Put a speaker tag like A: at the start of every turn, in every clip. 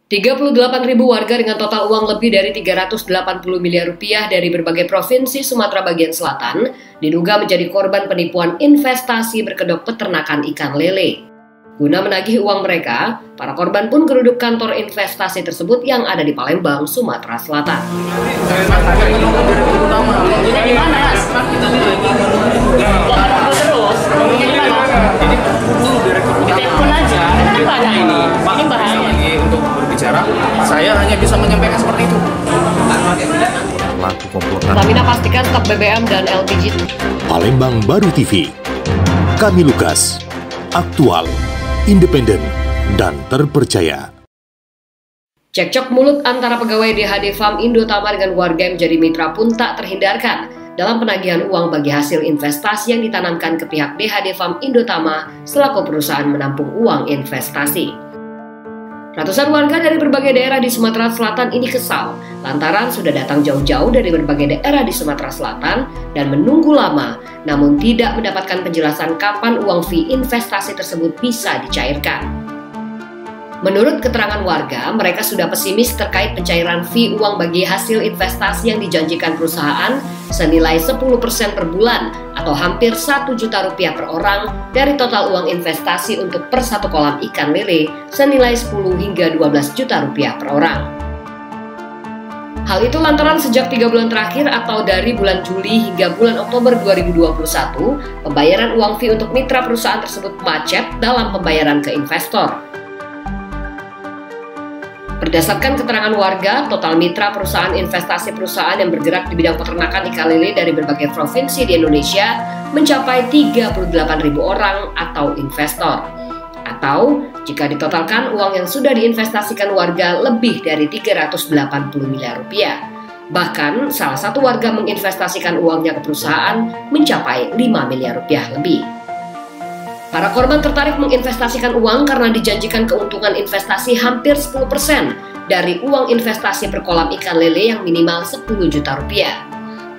A: 38.000 warga dengan total uang lebih dari 380 miliar rupiah dari berbagai provinsi Sumatera bagian selatan diduga menjadi korban penipuan investasi berkedok peternakan ikan lele. Guna menagih uang mereka, para korban pun geruduk kantor investasi tersebut yang ada di Palembang, Sumatera Selatan.
B: Saya hanya bisa menyampaikan seperti itu.
A: Pertamina pastikan stok BBM dan LPG.
C: Palembang Baru TV. Kami Lukas. Aktual, independen, dan terpercaya.
A: Cekcok mulut antara pegawai DHD Farm Indotama dengan warga yang menjadi mitra pun tak terhindarkan dalam penagihan uang bagi hasil investasi yang ditanamkan ke pihak DHD Farm Indotama selaku perusahaan menampung uang investasi. Ratusan warga dari berbagai daerah di Sumatera Selatan ini kesal lantaran sudah datang jauh-jauh dari berbagai daerah di Sumatera Selatan dan menunggu lama namun tidak mendapatkan penjelasan kapan uang fee investasi tersebut bisa dicairkan. Menurut keterangan warga, mereka sudah pesimis terkait pencairan fee uang bagi hasil investasi yang dijanjikan perusahaan senilai 10% per bulan atau hampir 1 juta rupiah per orang dari total uang investasi untuk per satu kolam ikan lele senilai 10 hingga 12 juta rupiah per orang. Hal itu lantaran sejak 3 bulan terakhir atau dari bulan Juli hingga bulan Oktober 2021, pembayaran uang fee untuk mitra perusahaan tersebut macet dalam pembayaran ke investor. Berdasarkan keterangan warga, total mitra perusahaan investasi perusahaan yang bergerak di bidang peternakan ikan lele dari berbagai provinsi di Indonesia mencapai 38.000 orang atau investor. Atau jika ditotalkan uang yang sudah diinvestasikan warga lebih dari 380 miliar rupiah. Bahkan salah satu warga menginvestasikan uangnya ke perusahaan mencapai 5 miliar rupiah lebih. Para korban tertarik menginvestasikan uang karena dijanjikan keuntungan investasi hampir 10% dari uang investasi per kolam ikan lele yang minimal 10 juta rupiah.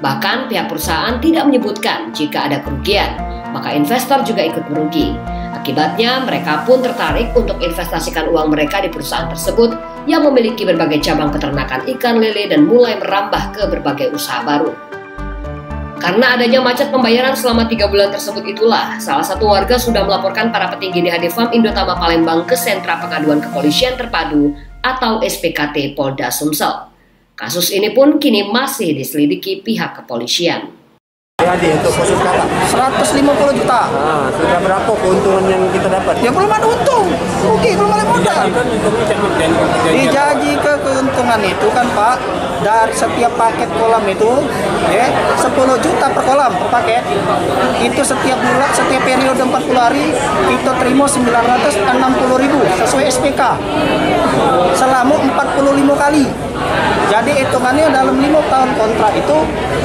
A: Bahkan pihak perusahaan tidak menyebutkan jika ada kerugian, maka investor juga ikut merugi. Akibatnya mereka pun tertarik untuk investasikan uang mereka di perusahaan tersebut yang memiliki berbagai cabang peternakan ikan lele dan mulai merambah ke berbagai usaha baru. Karena adanya macet pembayaran selama 3 bulan tersebut itulah, salah satu warga sudah melaporkan para petinggi DHD Farm Indotama Palembang ke Sentra Pengaduan Kepolisian Terpadu atau SPKT Polda Sumsel. Kasus ini pun kini masih diselidiki pihak kepolisian.
B: Jadi untuk khusus kakak 150 juta. Sudah berapa keuntungan yang kita dapat? Ya belum ada untung. Rugi, belum ada modal. Dijanji ke keuntungan itu kan Pak, dari setiap paket kolam itu 10 juta per kolam per paket. Itu setiap bulan, setiap periode 40 hari kita terima 960.000 sesuai SPK. Selama 45 kali. Jadi hitungannya dalam 5 tahun kontrak itu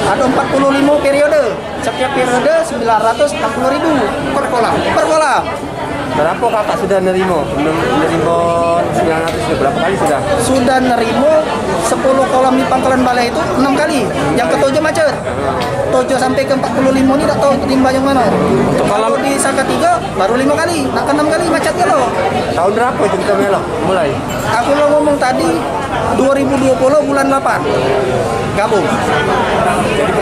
B: ada 45 periode. Setiap periode 960.000 per kolam. Per kolam. Berapa kakak sudah nerimo? Belum nerimo 900 berapa kali sudah? Sudah nerimo 10 kolam di Pangkalan Balai itu 6 kali. Yang ke-7 macet. 7 sampai ke 45 ini tak tahu timba yang mana. Untuk kalau di Saka 3 baru 5 kali. Nak ke 6 kali macetnya loh. Tahun berapa itu kita melok? Mulai? Aku lo ngomong tadi 2020 bulan 8. Gabung.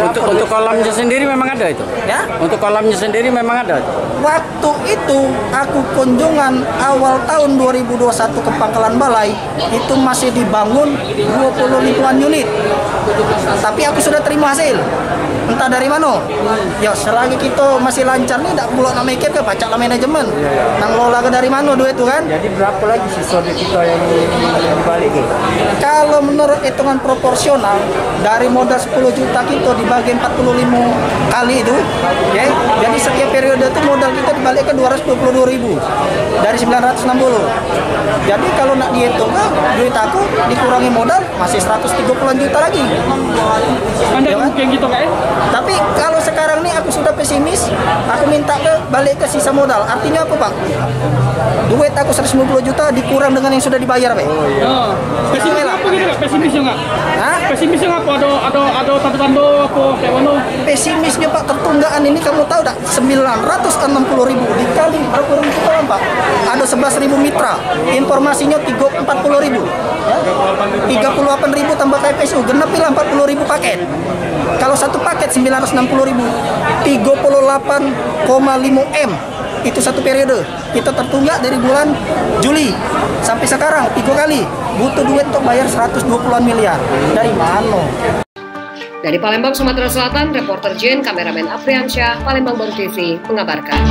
D: Untuk kolamnya sendiri memang ada itu?
B: Ya?
D: Untuk kolamnya sendiri memang ada?
B: Waktu itu aku kunjungan awal tahun 2021 ke Pangkalan Balai itu masih dibangun 25-an unit. Tapi aku sudah terima hasil. Entah dari mana. Ya selagi kita masih lancar nih tak perlu nak mikir ke pacak lah manajemen. Nang lola ke dari mana duit itu kan? Jadi berapa lagi sisa kita yang dibalik nih? Kalau menurut hitungan proporsional dari modal 10 juta kita dibagi 45 kali itu, ya. Jadi setiap periode itu modal kita dibalik ke 222.000 dari 960. Jadi kalau nak dihitung duit aku dikurangi modal masih 130 juta lagi.
D: Anda ya, mungkin gitu kan?
B: Tapi kalau sekarang nih aku sudah pesimis, aku minta balik ke sisa modal. Artinya apa Pak? Duit aku 150 juta dikurang dengan yang sudah dibayar Pak.
D: Oh iya. Pesimis apa gitu Kak? Pesimisnya nggak?
B: Hah?
D: Pesimisnya apa? Ada tanda-tanda apa kayak mana?
B: Pesimisnya Pak, tertunggaan ini kamu tahu tak? 960.000 dikali berapa ribu kolam Pak? Ada 11.000 mitra. Informasinya 40.000. 38.000 tambah KPSU, genapilah 40.000 paket. Kalau satu paket 960.000, 38,5 M. Itu satu periode. Kita tertunggak dari bulan Juli sampai sekarang 3 kali. Butuh duit untuk bayar 120-an miliar. Dari mana?
A: Dari Palembang, Sumatera Selatan, reporter Jane, kameramen Afriansyah, Palembang Baru TV mengabarkan.